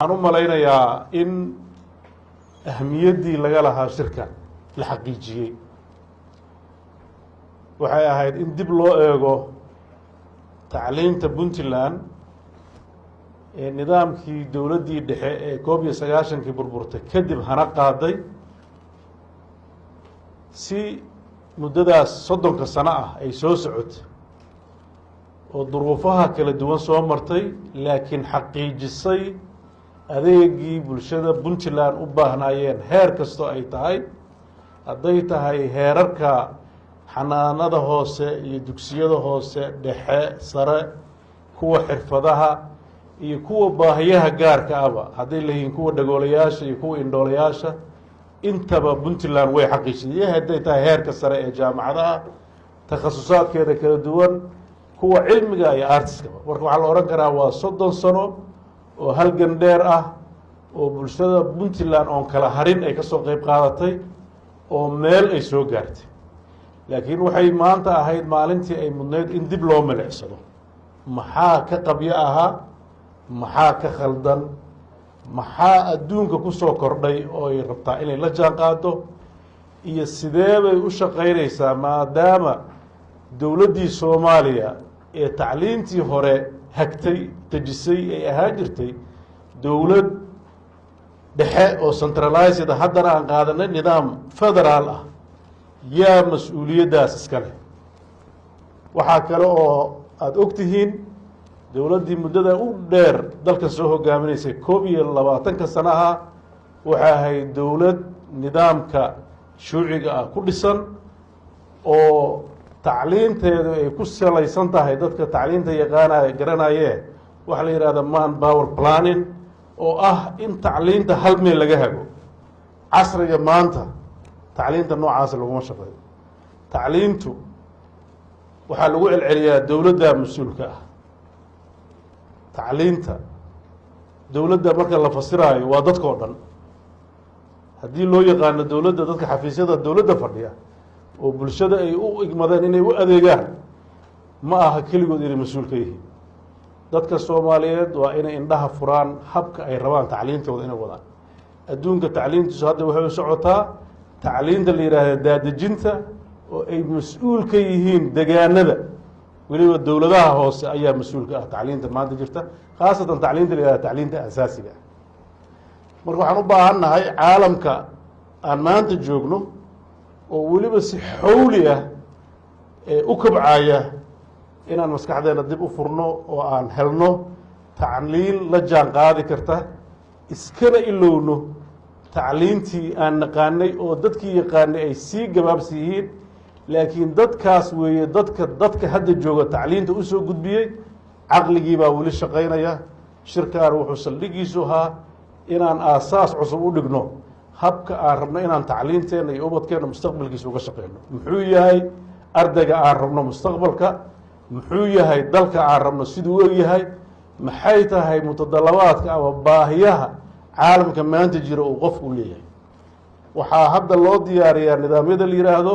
waxaan u malaynayaa in ahmiyaddii laga lahaa shirkan la xaqiijiyey waxay ahayd in dib loo eego tacliinta puntland ee nidaamkii dowladdii dhexe ee 1991 burburtay kadib hana qaaday si muddadaas 30 sano ah ay soo socotay oo duruufaha kala duwan soo martay laakiin xaqiijisay adeegii bulshada puntland u baahnaayeen heer kastoo ay tahay hadday tahay heerarka xanaanada hoose iyo dugsiyada hoose dhexe sare kuwa xirfadaha iyo kuwa baahiyaha gaarka aba hadday leeyihiin kuwa dhagoolayaasha iyo kuwa indhoolayaasha intaba puntland way xaqiijisay hadday tahay heerka sare ee jaamacadaha takhasusaadkeeda kala duwan kuwa cilmiga iyo artiskaba marka waxaa la odhan karaa waa 30 sano oo halgan dheer ah oo bulshada puntland oon kala harin ay ka soo qayb qaadatay oo meel ay soo gaartay laakiin waxay maanta ahayd maalintii ay mudnayd in dib loo milicsado maxaa ka qabyo ahaa maxaa ka khaldan maxaa adduunka ku soo kordhay oo ay rabtaa inay la jaan qaado iyo sidee bay u shaqaynaysaa maadaama dowladdii soomaaliya ee tacliintii hore hagtay dejisay ay ahaan jirtay dowlad dhexe oo centralized haddana aan qaadanay nidaam federaal ah yaa mas-uuliyaddaas iska leh waxaa kale oo aada og tihiin dowladdii muddada u dheer dalkan soo hogaaminaysay 21 sanaha waxay ahayd dowlad nidaamka shuuciga ah ku dhisan oo tacliinteedu ay ku salaysan tahay dadka tacliinta yaqaanaya garanayee waxaa la yidhahda man power planning oo ah in tacliinta hal meel laga hago casriga maanta tacliinta noocaas laguma shaqeeyo tacliintu waxaa lagu celceliyaa dowladda mas-uulka ah tacliinta dowladda marka la fasiraayo waa dadka oo dhan haddii loo yaqaano dowladda dadka xafiisyada dowladda fadhiya oo bulshada ay u igmadeen inay u adeegaan ma aha keligood inay mas-uul ka yihiin dadka soomaaliyeed waa inay indhaha furaan habka ay rabaan tacliintooda inay wadaan adduunka tacliintiisu hadda waxay u socotaa tacliinta la yidhaahda daadejinta oo ay mas-uul ka yihiin degaanada weliba dowladaha hoose ayaa mas-uulka ah tacliinta maanta jirta khaasatan tacliinta la yihahda tacliinta asaasiga ah marka waxaan u baahannahay caalamka aan maanta joogno oo weliba si xawli ah ee u kabcaya inaan maskaxdeena dib u furno oo aan helno tacliin la jaan qaadi karta iskana ilowno tacliintii aan naqaanay oo dadkii yaqaanay ay sii gabaabsi yihiin laakiin dadkaas weeye dadka hadda jooga tacliinta u soo gudbiyey caqligii baa weli shaqaynaya shirkaan wuxuu saldhigiisu ahaa inaan aasaas cusub u dhigno habka aan rabno inaan tacliinteenna iyo ubadkeenna mustaqbalkiisa uga shaqeyno muxuu yahay ardayga aan rabno mustaqbalka muxuu yahay dalka aan rabno siduu u egyahay maxay tahay mutadalabaadka ama baahiyaha caalamka maanta jira uu qofku leeyahay waxaa hadda loo diyaariyaa nidaamyada la yidhaahdo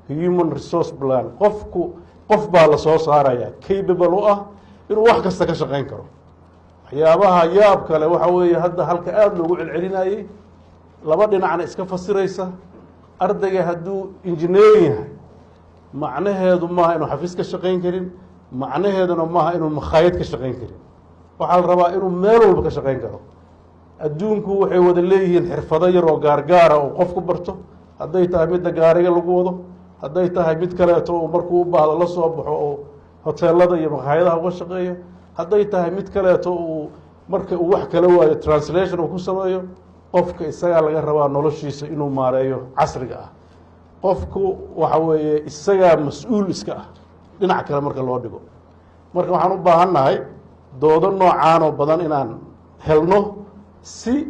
human resource plan qof baa la soo saaraya capable u ah inuu wax kasta ka shaqayn karo waxyaabaha yaab kale waxa weeye hadda halka aada loogu celcelinayey laba dhinacna iska fasiraysa ardayga hadduu engineering yahay macnaheedu maaha inuu xafiis ka shaqayn karin macnaheeduna maaha inuu makhaayad ka shaqayn karin waxaa la rabaa inuu meel walba ka shaqayn karo adduunku waxay wada leeyihiin xirfado yar oo gaargaara oo qofku barto hadday tahay midda gaariga lagu wado hadday tahay mid kaleeto uu markuu u baahdo la soo baxo oo hoteelada iyo makhaayadaha uga shaqeeyo hadday tahay mid kaleeto uu marka uu wax kala waayo translation uu ku sameeyo qofka isagaa laga rabaa noloshiisa inuu maareeyo casriga ah qofku waxa weeye isagaa mas-uul iska ah dhinac kale marka loo dhigo marka waxaan u baahannahay doodo noocaan oo badan inaan helno si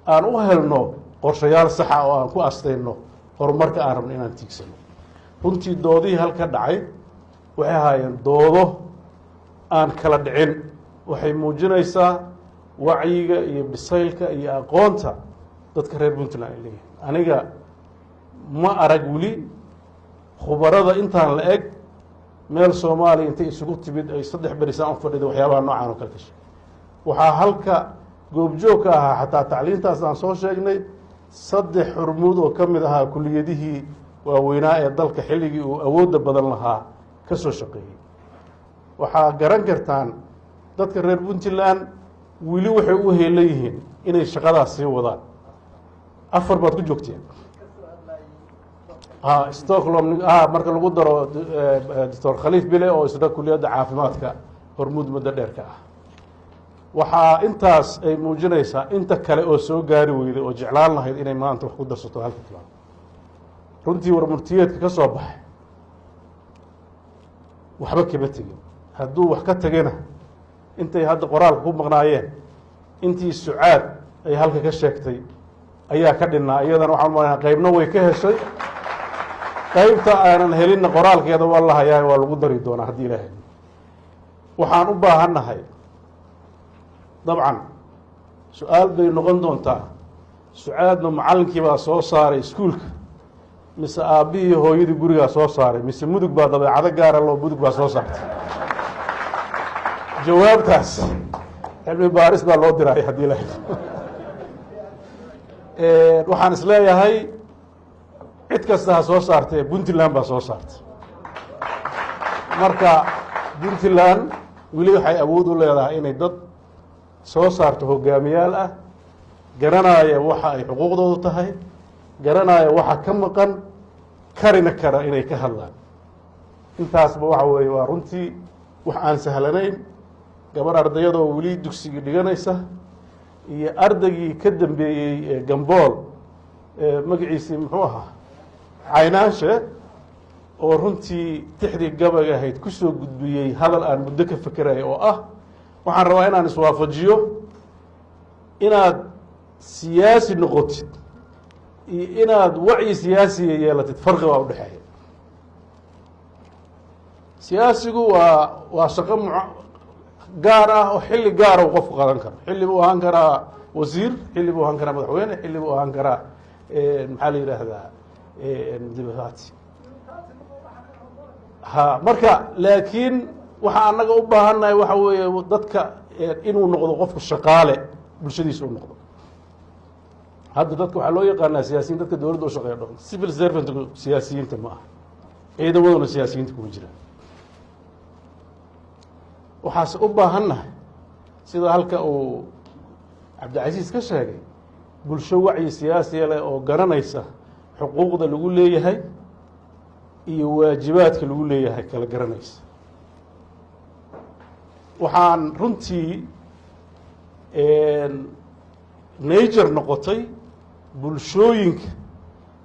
aan u helno qorshayaal saxa oo aan ku astayno horumarka aan rabno inaan tiigsano runtii doodihii halka dhacay waxay ahaayeen doodo aan kala dhicin waxay muujinaysaa wacyiga iyo bisaylka iyo aqoonta dadka reer puntland ay leeyihin aniga ma arag weli khubarada intaan la eg meel soomaaliya intay isugu timid ay 3 berisaan u fadhida waxyaabaha noocaan oo kale gashay waxaa halka goobjoog ka ahaa xataa tacliintaas aan soo sheegnay 3 xurmuud oo ka mid ahaa kuliyadihii waaweynaa ee dalka xilligii uu awoodda badan lahaa ka soo shaqeeyey. waxaa garan kartaan dadka reer puntland weli waxay u heelan yihiin inay shaqadaas sii wadaan. 4 baad ku joogteen stockholm marka lagu daro doctor khaliif bile oo isna kuliyadda caafimaadka hormuud muddo dheerka ah. waxaa intaas ay muujinaysaa inta kale oo soo gaari weyday oo jeclaan lahayd inay maanta wax ku darsato halka tilaabo. runtii warmurtiyeedka ka soo baxay waxba kama tegin. hadduu wax ka tegana intay hadda qoraalka ku maqnaayeen intii sucaad ay halka ka sheegtay ayaa ka dhinnaa. iyadana waxaan umaleynaa qaybna way ka heshay, qaybta aanan helinna qoraalkeeda waa la hayaa, waa lagu dari doonaa haddii ilaahay. waxaan u baahannahay dabcan su-aal bay noqon doontaa, sucaadna macallinkii baa soo saaray iskuulka mise aabbihii hooyadii gurigaa soo saaray mise mudug baa dabeecado gaara loo mudug baa soo saartay? jawaabtaas cilmi baaris baa loo diray haddii ilaahay. waxaan is leeyahay cid kasta ha soo saartee puntland baa soo saartay. marka puntland weli waxay awood u leedahay inay dad soo saarto hogaamiyaal ah, garanaya waxa ay xuquuqdoodu tahay, garanaya waxa ka maqan, karina kara inay ka hadlaan. intaasba waxa weeye waa runtii wax aan sahlanayn. gabar ardayadoo weli dugsigii dhiganaysa iyo ardaygii ka dambeeyey ee gambool magaciisii muxuu ahaa caynaanshe oo runtii tixdii gabayga ahayd ku soo gudbiyey hadal aan muddo ka fekeraya oo ah waxaan rabaa inaan iswaafajiyo inaad siyaasi noqotid iyo inaad wacyi siyaasiya yeelatid, farqi baa u dhexeeya. siyaasigu waa shaqo gaar ah oo xilli gaara uu qofku qadan karo. xilli buu ahaan karaa wasiir, xilli buu ahaan karaa madaxweyne, xilli buu ahaan karaa maxaa la yidhaahdaa dibati. marka laakiin waxa anaga u baahannahay waxa weeye dadka inuu noqdo qofku shaqaale bulshadiisa u noqdo. hadda dadka waxaa loo yaqaanaa siyaasiyiin, dadka dowladda u shaqeeya dhan civil servant siyaasiyiinta ma aha, ciidamaduna siyaasiyiinta kuma jiraan. waxaase u baahannahay sida halka uu cabdicasiis ka sheegay bulsho wacyi siyaasiya leh oo garanaysa xuquuqda lagu leeyahay iyo waajibaadka lagu leeyahay kala garanaysa. waxaan runtii najer noqotay bulshooyinka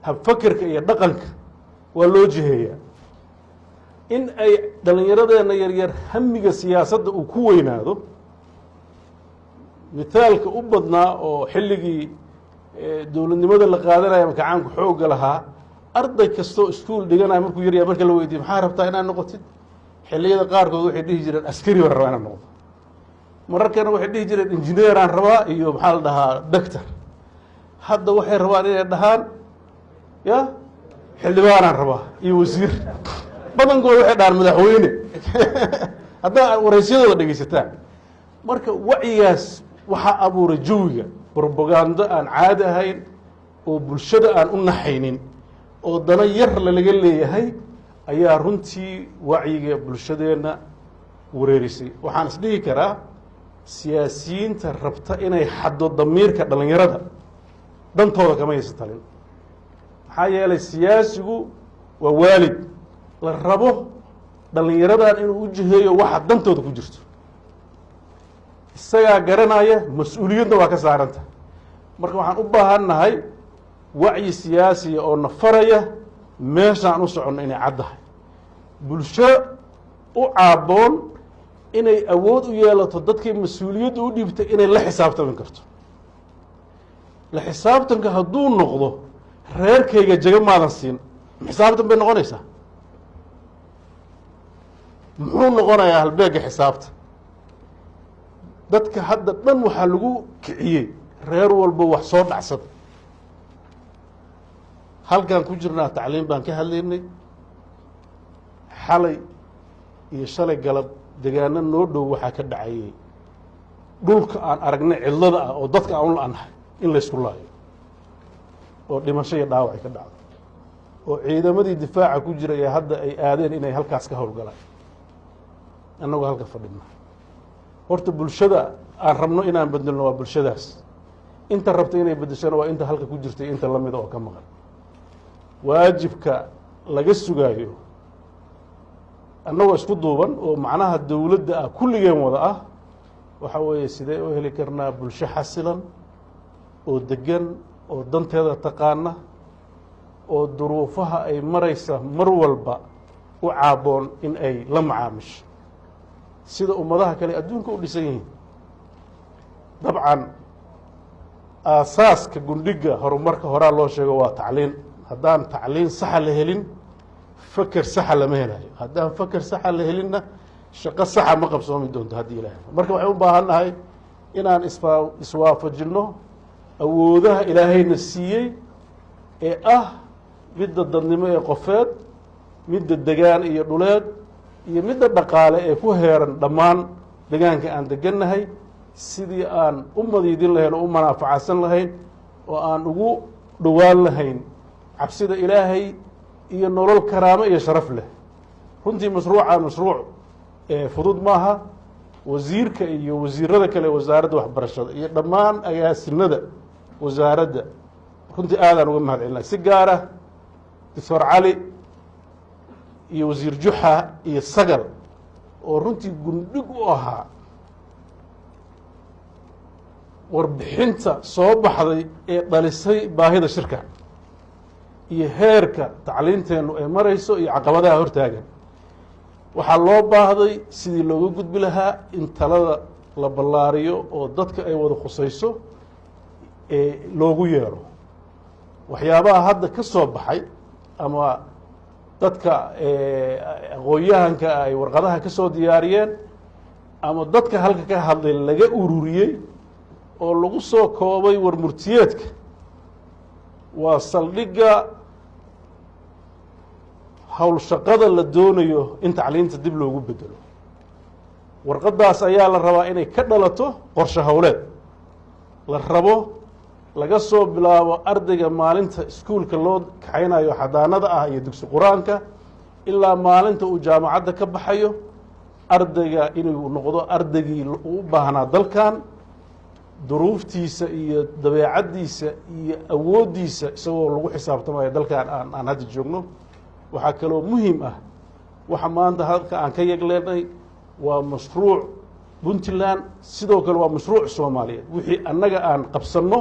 habfakerka iyo dhaqanka waa loo jiheeyaa in ay dhallinyaradeena yaryar hamiga siyaasadda uu ku weynaado. mithaalka u badnaa oo xilligii dowladnimada la qaadanaya makacaanku xoogga lahaa, arday kastoo iskuol dhiganaya markuu yaryaa marka la weydiye maxaa rabtaa inaad noqotid, xilliyada qaarkood waxay dhihi jireen askari baan rabaa inaan noqdo, mararkana waxay dhihi jireen injineeraan rabaa iyo maxaa la dhahaa doctor. hadda waxay rabaan inay dhahaan ya xildhibaanaan rabaa iyo wasiir. badankooda waxay dhahaan madaxweyne haddaa waraysyadooda dhegeysataan. marka wacyigaas waxaa abuuray jawiga brobagando aan caadi ahayn oo bulshada aan u naxaynin oo dana yar lalaga leeyahay ayaa runtii wacyiga bulshadeenna wareerisay. waxaan isdhihi karaa siyaasiyiinta rabta inay xaddo damiirka dhallinyarada dantooda kama haysa talin. maxaa yeelay siyaasigu waa waalid la rabo dhallinyaradan inuu u jiheeyo waxa dantooda ku jirto. isagaa garanaya, mas-uuliyadna waa ka saaranta. marka waxaan u baahannahay wacyi siyaasiya oo na faraya meeshaan u soconno inay caddahay. bulsho u caaboon inay awood u yeelato dadkii mas-uuliyadda u dhiibtay inay la xisaabtami karto. la xisaabtanka hadduu noqdo reerkayga jaga maadan siin, xisaabtan bay noqonaysaa. muxuu noqonayaa halbeegga xisaabta? dadka hadda dhan waxaa lagu kiciyey reer walba wax soo dhacsada. halkaan ku jirnaa tacliim baan ka hadlaynay. xalay iyo shalay galab degaano noo dhow waxaa ka dhacayey dhulka aan aragnay cidlada ah oo dadka aan u la-nahay in laysku laayo oo dhimasho iyo dhaawac ay ka dhacdo oo ciidamadii difaaca ku jira ee hadda ay aadeen inay halkaas ka howlgalaan annagoo halka fadhina horta bulshada aan rabno inaan bedelno waa bulshadaas inta rabta inay bedeshana waa inta halka ku jirtay inta la mida oo ka maqan waajibka laga sugaayo annagoo isku duuban oo macnaha dowladda ah kulligeen wada ah waxa weeye sidee u heli karnaa bulsho xasilan oo degan oo danteeda taqaana oo duruufaha ay maraysa mar walba u caaboon in ay la macaamisho sida ummadaha kale adduunka u dhisan yihiin dabcan aasaaska gundhiga horumarka horaa loo sheego waa tacliin haddaan tacliin saxa la helin faker saxa lama helayo haddaan faker saxa la helinna shaqo saxa ma qabsoomi doonto haddii ilahay marka waxay u baahan nahay inaan iswaafajinno awoodaha ilaahayna siiyey ee ah midda dadnimo ee qofeed midda degaan iyo dhuleed iyo midda dhaqaale ee ku heeran dhammaan degaanka aan degannahay sidii aan u madiidin lahayn oo u manaafacasan lahayn oo aan ugu dhowaan lahayn cabsida ilaahay iyo nolol karaamo iyo sharaf leh runtii mashruucaan mashruuc fudud maaha wasiirka iyo wasiirada kale wasaaradda waxbarashada iyo dhammaan agaasinada wasaaradda runtii aadaan uga mahad celinay si gaara doctor cali iyo wasiir juxa iyo sagal oo runtii gundhig u ahaa warbixinta soo baxday ee dhalisay baahida shirka iyo heerka tacliinteennu ay marayso iyo caqabadaha hortaagan waxaa loo baahday sidii looga gudbi lahaa in talada la ballaariyo oo dadka ay wada khusayso ee loogu yeero waxyaabaha hadda ka soo baxay ama dadka aqoon-yahanka ay warqadaha ka soo diyaariyeen ama dadka halka ka hadlay laga ururiyey oo lagu soo koobay warmurtiyeedka waa saldhigga howlshaqada la doonayo in tacliinta dib loogu bedelo warqaddaas ayaa la rabaa inay ka dhalato qorshe howleed la rabo laga soo bilaabo ardayga maalinta iskuulka loo kaxaynayo xadaanada ah iyo dugsi qur-aanka ilaa maalinta uu jaamacadda ka baxayo ardayga inuu noqdo ardaygii u baahnaa dalkan duruuftiisa iyo dabeecaddiisa iyo awooddiisa isagoo lagu xisaabtamayo dalkan aan hadda joogno waxaa kaloo muhiim ah waxa maanta halka aan ka yegleenay waa mashruuc puntland sidoo kale waa mashruuc soomaaliyeed wixii annaga aan qabsanno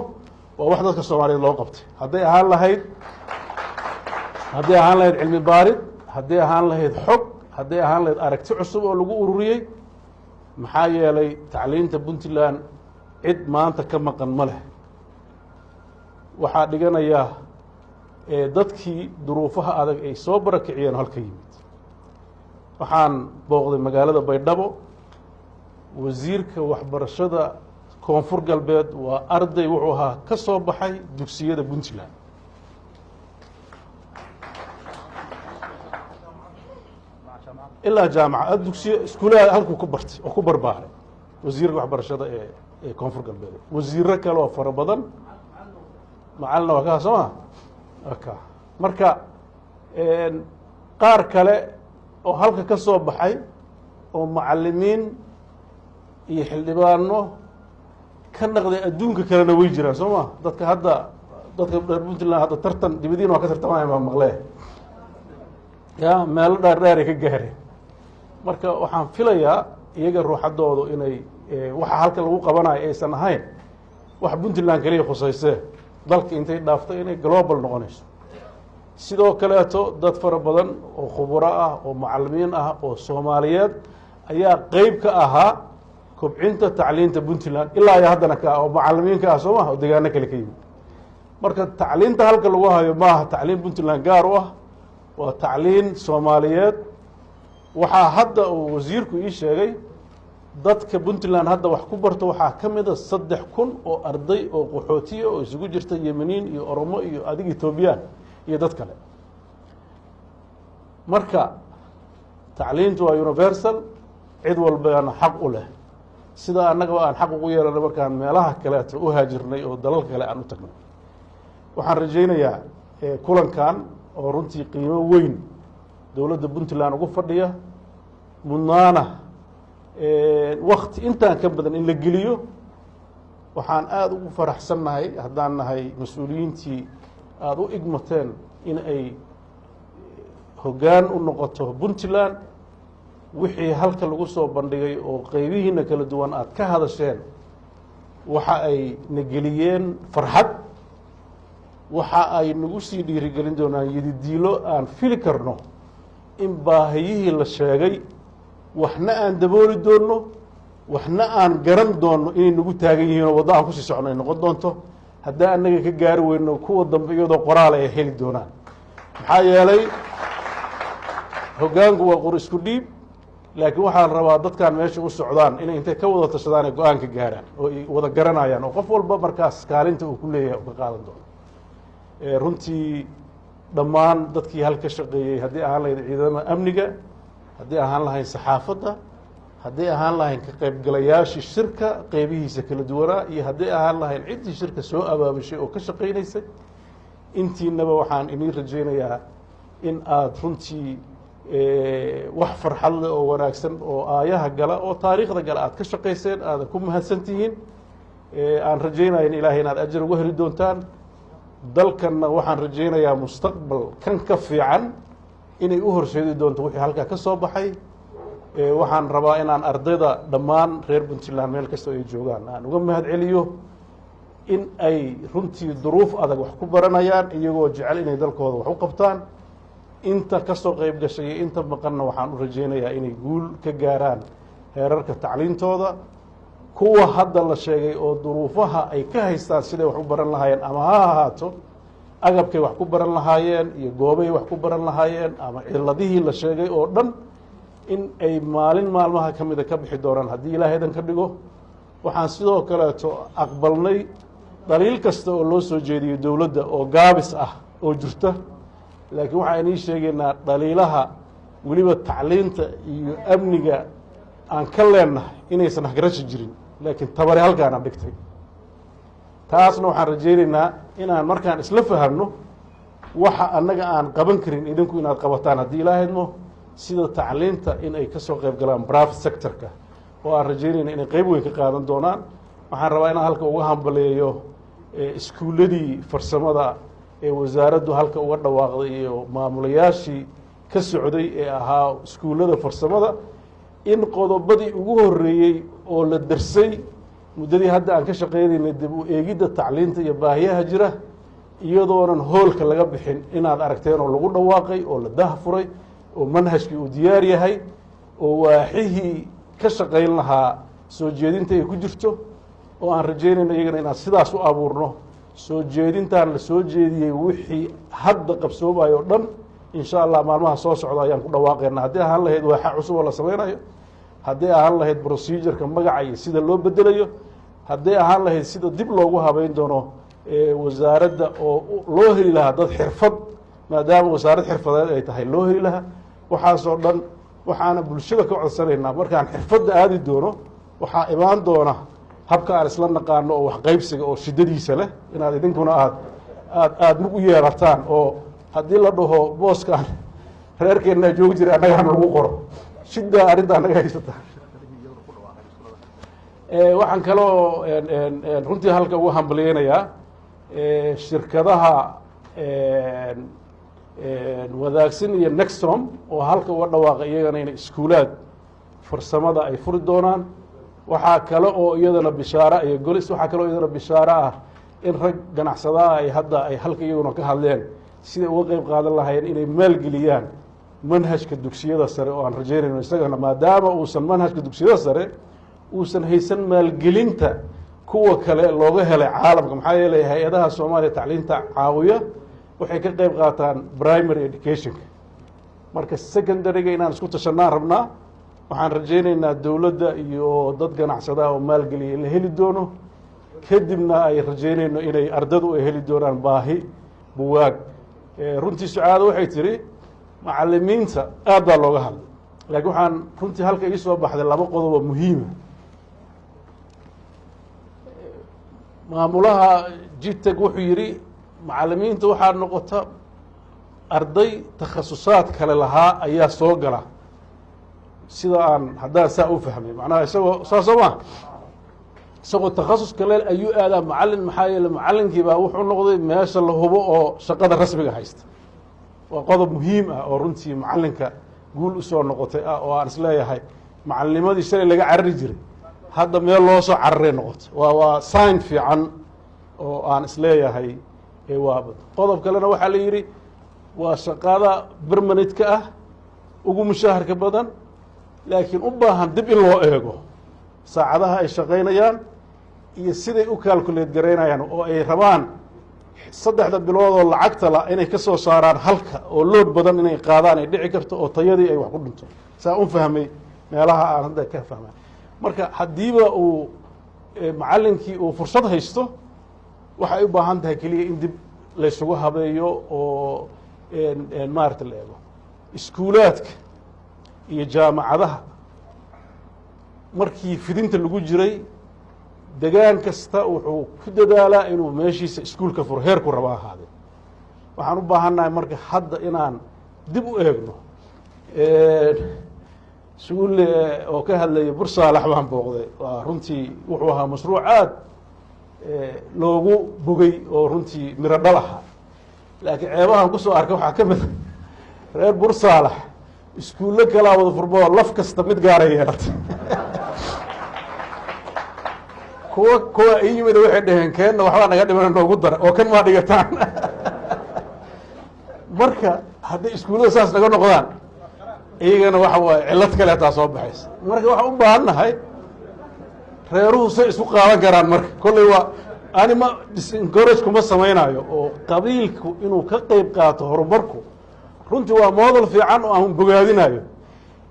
waa wax dadka soomaaliyeed loo qabtay hadday ahaan lahayd cilmi baarid hadday ahaan lahayd xog hadday ahaan lahayd aragti cusub oo lagu ururiyey maxaa yeelay tacliinta puntland cid maanta ka maqan ma leh waxaa dhiganayaa dadkii duruufaha adag ay soo barakiciyeen halka yimid waxaan booqday magaalada baydhabo wasiirka waxbarashada koonfur galbeed waa arday wuxuu ahaa ka soo baxay dugsiyada puntland ilaa jaamaca dugsiyo iskuulaha halkuu ku bartay oo ku barbaaray wasiirka waxbarashada ee koonfur galbeed wasiiro kale oo fara badan macalina waa kaa soo ma aka marka qaar kale oo halka ka soo baxay oo macalimiin iyo xildhibaano ka naqday adduunka kalena way jiraan soo ma dadka reer puntland hadda tartan dibadiin waa ka tartamaya baa maqlee ya meelo dheerdheeray ka gaareen marka waxaan filayaa iyaga ruuxaddoodu inay waxa halka lagu qabanayo aysan ahayn wax puntland kaliya khusaysee dalka intay dhaafto inay global noqonayso sidoo kaleeto dad fara badan oo khuburo ah oo macalimiin ah oo soomaaliyeed ayaa qeyb ka ahaa kobcinta tacliinta puntland ilaa iyo haddana ka ah oo macalimiinka ah soo maha oo degaano kale ka yimid marka tacliinta halka lagu hayo maaha tacliin puntland gaar u ah waa tacliin soomaaliyeed waxaa hadda uu wasiirku ii sheegay dadka puntland hadda wax ku barto waxaa ka mida 3,000 oo arday oo qaxootiya oo isugu jirta yemeniin iyo oromo iyo adig etoobiyaan iyo dad kale marka tacliintu waa universal cid walbana xaq u leh sida annaga aan xaq ugu yeelanay markaan meelaha kaleeto u haajirnay oo dalal kale aan u tagnay. waxaan rajaynayaa kulankan oo runtii qiimo weyn dowladda puntland ugu fadhiya mudnaana wakti intaan ka badan in la geliyo. waxaan aada ugu faraxsannahay haddaan nahay mas-uuliyiintii aada u igmateen in ay hoggaan u noqoto puntland. wixii halka lagu soo bandhigay oo qeybihiina kala duwan aada ka hadasheen waxa ay na geliyeen farxad, waxa ay nagu sii dhiirigelin doonaan yadidiilo aan fili karno in baahiyihii la sheegay waxna aan dabooli doonno, waxna aan garan doonno inay nagu taagan yihiin oo waddo aan kusii socno ay noqon doonto. haddaan annaga ka gaari weyno kuwa dambe iyadoo qoraal ay heli doonaan. maxaa yeelay hoggaanku waa qor isku dhiib, laakiin waxaa la rabaa dadkan meesha u socdaan inay intay ka wada tashadaan ay go-aan ka gaaraan oo ay wada garanayaan oo qof walba markaas kaalinta uu ku leeyahay u ka qaadan doono. runtii dhammaan dadkii halka shaqeeyey, haddii ahaan lahayd ciidamada amniga, haddii ahaan lahayn saxaafadda, haddii ahaan lahayn ka qaybgalayaashii shirka qeybihiisa kala duwanaa, iyo haddii ahaan lahayn ciddii shirka soo abaabushay oo ka shaqaynaysay, intiinaba waxaan inii rajaynayaa in aada runtii wax farxad leh oo wanaagsan oo aayaha gala oo taariikhda gala aada ka shaqayseen, aada ku mahadsantihiin. aan rajaynaya in ilaahay inaad ajar uga heli doontaan. dalkanna waxaan rajaynayaa mustaqbal kan ka fiican inay u horseedi doonto wixii halkaa ka soo baxay. waxaan rabaa inaan ardayda dhammaan reer puntland meel kasta ay joogaan aan uga mahad celiyo in ay runtii duruuf adag wax ku baranayaan iyagoo jecel inay dalkooda wax u qabtaan. inta ka soo qeyb gashay iyo inta maqanna waxaan u rajaynayaa inay guul ka gaaraan heerarka tacliintooda. kuwa hadda la sheegay oo duruufaha ay ka haystaan siday wax u baran lahaayeen, ama ha ahaato agabkay wax ku baran lahaayeen iyo goobay wax ku baran lahaayeen, ama ciladihii la sheegay oo dhan, in ay maalin maalmaha ka mida ka bixi doonaan haddii ilaahaydan ka dhigo. waxaan sidoo kaleeto aqbalnay dhaliil kasta oo loo soo jeediyo dowladda oo gaabis ah oo jirta, laakiin waxaan inii sheegaynaa dhaliilaha weliba tacliinta iyo amniga aan ka leennahay inaysan hagarashi jirin, laakiin tabari halkaana dhigtay. taasna waxaan rajaynaynaa inaan markaan isla fahamno waxa annaga aan qaban karin idinku inaad qabataan haddii ilaahayadmo, sida tacliinta in ay ka soo qayb galaan private sectorka oo aan rajaynayna inay qeyb weyn ka qaadan doonaan. waxaan rabaa inaan halka uga hambaleeyo iskuulladii farsamada ee wasaaraddu halka uga dhawaaqday iyo maamulayaashii ka socday ee ahaa iskuullada farsamada, in qodobadii ugu horreeyey oo la darsay muddadii hadda aan ka shaqaynaynay dib u eegidda tacliinta iyo baahiyaha jira iyadoonan hoolka laga bixin inaad aragteen oo lagu dhawaaqay oo la dahfuray oo manhajkii uu diyaar yahay oo waaxihii ka shaqayn lahaa soo jeedinta ay ku jirto, oo aan rajaynayno iyagana inaan sidaas u abuurno. soo jeedintaan la soo jeediyey wixii hadda qabsoomayo o dhan insha allah maalmaha soo socda ayaan ku dhawaaqayna. haddii ahaan lahayd waaxa cusub oo la samaynayo, haddii ahaan lahayd procedureka magaca iyo sida loo bedelayo, haddii ahaan lahayd sida dib loogu habeyn doono wasaaradda oo loo heli lahaa dad xirfad, maadaama wasaarad xirfadeed ay tahay loo heli lahaa. waxaasoo dhan waxaana bulshada ka codsanaynaa markaan xirfadda aadi doono waxaa imaan doona habka aan isla naqaano oo waxqaybsiga oo shiddadiisa leh, inaad idinkuna aada mug u yeerataan oo haddii la dhaho booskaan reerkeennaa joogi jiray annagaana lagu qoro shiddaa arrinta annaga haysata. waxaan kaloo runtii halka ugu hambaliyeynayaa shirkadaha wadaagsan iyo nextrom oo halka uga dhawaaqay iyagana inay iskuulaad farsamada ay furi doonaan. waxaa kale oo iyadana bishaaro iyo golis, waxaa kale oo iyadana bishaaro ah in rag ganacsadaha ay hadda ay halka iyaguna ka hadleen siday uga qeyb qaadan lahaayeen inay maalgeliyaan manhajka dugsiyada sare, oo aan rajaynayno isagana maadaama uusan manhajka dugsiyada sare uusan haysan maalgelinta kuwa kale looga helay caalamka. maxaa yeelay hay-adaha soomaaliya tacliinta caawiya waxay ka qeyb qaataan primary educationka, marka secondaryga inaan isku tashanaan rabnaa. waxaan rajaynaynaa dowladda iyo dad ganacsadaha oo maalgeliya in la heli doono, kadibna ay rajaynayno inay ardadu ay heli doonaan baahi buwaag. runtii sucaado waxay tiri macalimiinta aad baa looga hadlay, laakiin waxaan runtii halka ii soo baxday laba qodob oo muhiima maamulaha jiteg wuxuu yidhi macallimiinta waxaa noqota arday takhasusaad kale lahaa ayaa soo gala sida aan haddaan saa u fahmay macnaha isagoo saas soo maa isagoo takhasus kale ayuu aadaa macallin maxaa yeele macallinkii baa wuxuu noqday meesha la hubo oo shaqada rasmiga haysta waa qodob muhiim ah oo runtii macallinka guul usoo noqotay ah oo aan isleeyahay macalinimadii shalay laga carari jiray hadda meel loo soo cararay noqotay waa sign fiican oo aan isleeyahay waa qodob kalena waxaa la yidhi waa shaqada bermanidka ah ugu mushaharka badan laakiin u baahan dib in loo eego saacadaha ay shaqaynayaan iyo siday u calculate garaynayaan oo ay rabaan 3 bilood oo lacagta la inay ka soo saaraan halka oo lood badan inay qaadaan ay dhici karto oo tayadii ay wax ku dhinto saa u fahmay meelaha aan hadda ka fahmay marka haddiiba uu macallinkii uu fursad haysto waxay u baahan tahay keliya in dib laysugu habeeyo oo maarata la eego iskuulaadka iyo jaamacadaha markii fidinta lagu jiray degaan kasta wuxuu ku dadaalaa inuu meeshiisa iskuulka furo heerku raba ahaadee waxaan u baahannahay marka hadda inaan dib u eegno suule oo ka hadlaya bursaalax baan booqday waa runtii wuxuu ahaa mashruuc aad loogu bogay oo runtii miro dhal ahaa laakiin ceebahan kusoo arkay waxaa ka mid a reer bursaalax iskuullo kalaa wada furmoo laf kasta mid gaara yeelatay kuwa ii yimid waxay dhaheen keenna waxbaa naga dhimana noogu dara oo kan maa dhigataan marka hadday iskuullada saas naga noqdaan iyagana waxa waaye cillad kale hataa soo baxaysa marka waxaan u baahan nahay reeruhu say isku qaadan karaan marka kolley waa anima disencourage kuma samaynayo oo qabiilku inuu ka qeyb qaato horumarku runtii waa model fiican oo aan bogaadinayo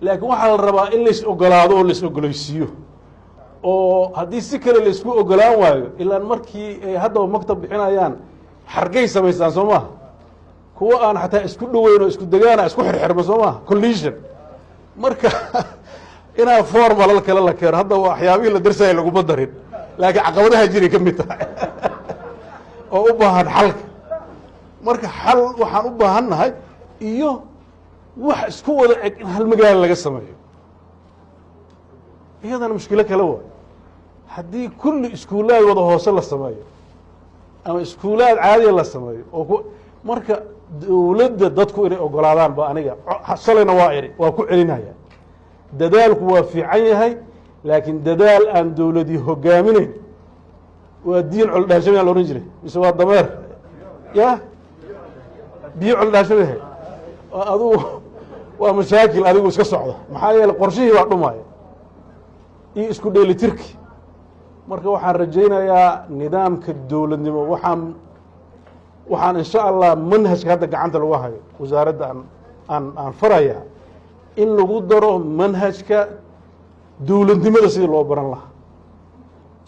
laakiin waxaa la rabaa in lais ogolaado oo lais ogolaysiiyo oo haddii si kale laisku ogolaan waayo ilaan markii ay haddaba maktab bixinayaan xargay samaystaan soo maaha kuwa aan xataa isku dhoweyn oo isku degaana isku xirxirma soo maaha collision marka inaa formalal kale la keeno hadda waxyaabihii la darsaya laguma darin laakiin caqabadaha jiray ka mid tahay oo u baahan xalka marka xal waxaan u baahan nahay iyo wax isku wada eg in hal magaalo laga sameeyo iyadana mushkilo kale waay haddii kulli iskuulaad wada hoose la sameeyo ama iskuulaad caadiya la sameeyo oo marka dowladda dadku inay ogolaadaan ba aniga shalayna waa iri waa ku celinaya dadaalku waa fiican yahay laakiin dadaal aan dowladii hogaaminayn waa diin coldhaashamayaa la odhan jiray mise waa dameer ya biyo coldhaashamayahay adugu waa mashaakil adigu iska socda maxaa yeele qorshihii baa dhumaya iyo isku dheelitirki marka waxaan rajaynayaa nidaamka dowladnimo waxaan insha allah manhajka hadda gacanta lagu hayo wasaaradda aan farayaa in lagu daro manhajka dowladnimada sidii loo baran lahaa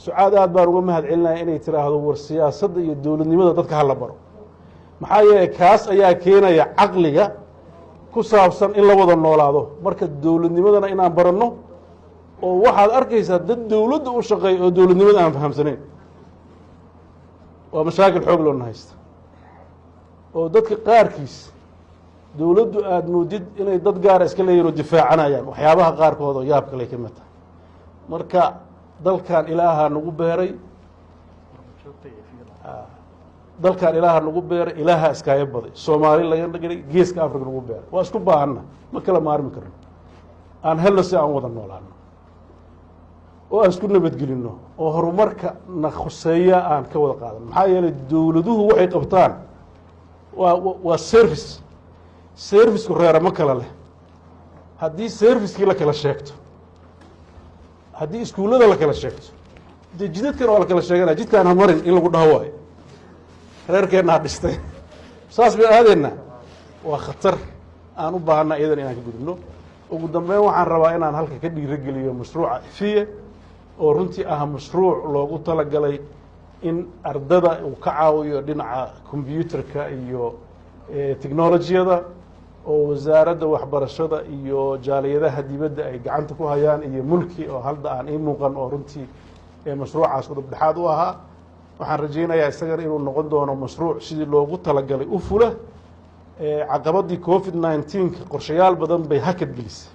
sucaad aad baan uga mahad celinaya inay tiraahdo war siyaasadda iyo dowladnimada dadka hala baro maxaa yeeley kaas ayaa keenaya caqliga ku saabsan in la wada noolaado marka dowladnimadana inaan baranno oo waxaad arkaysaa dad dowladda u shaqeeya oo dowladnimada aan fahamsanayn waa mashaakil xoog loona haysta oo dadka qaarkiis dowladdu aada moodid inay dad gaara iska leeyihin oo difaacanayaan waxyaabaha qaarkood oo yaab kale ka mid tahay marka dalkan ilaahaa nagu beeray ilaahaa iskaaga baday soomaali laga dhigay geeska africa nagu beeray waa isku baahanna ma kala maarmi karno aan helno si aan wada noolaano oo aan isku nabadgelinno oo horumarka na khuseeya aan ka wada qaadano maxaa yeelay dowladuhu waxay qabtaan waa serviceku reera ma kala leh haddii servicekii la kala sheegto haddii iskuullada la kala sheegto dee jidadkana waa la kala sheeganaya jidkaan ha marin in lagu dhaho waayo reerkeenna ha dhistay saas bay aadeennaa waa khatar aan u baahanna iyadan inaan ka gudubno ugu dambeyn waxaan rabaa inaan halka ka dhiirogeliyo mashruuca ifiye oo runtii ah mashruuc loogu talagalay in ardada uu ka caawiyo dhinaca combyuutarka iyo technolojiyada oo wasaaradda waxbarashada iyo jaaliyadaha dibadda ay gacanta ku hayaan iyo mulki oo hadda aan ii muuqan oo runtii mashruucaas udubdhexaad u ahaa waxaan rajaynayaa isagana inuu noqon doono mashruuc sidii loogu talagalay u fula caqabadii covid-19 qorshayaal badan bay hakad gelisay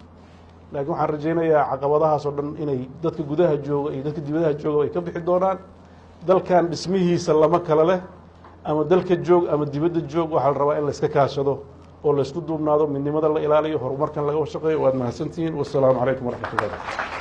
laakiin waxaan rajaynayaa caqabadahaas oo dhan inay dadka gudaha jooga iyo dadka dibadaha jooga ay ka bixi doonaan dalkan dhismihiisa lama kala leh ama dalka joog ama dibadda joog waxaa la rabaa in la iska kaashado oo la isku duubnaado midnimada la ilaaliyo horumarkan laga shaqeeyo waad mahadsantihiin wassalaamu calaykum waraxmatullahi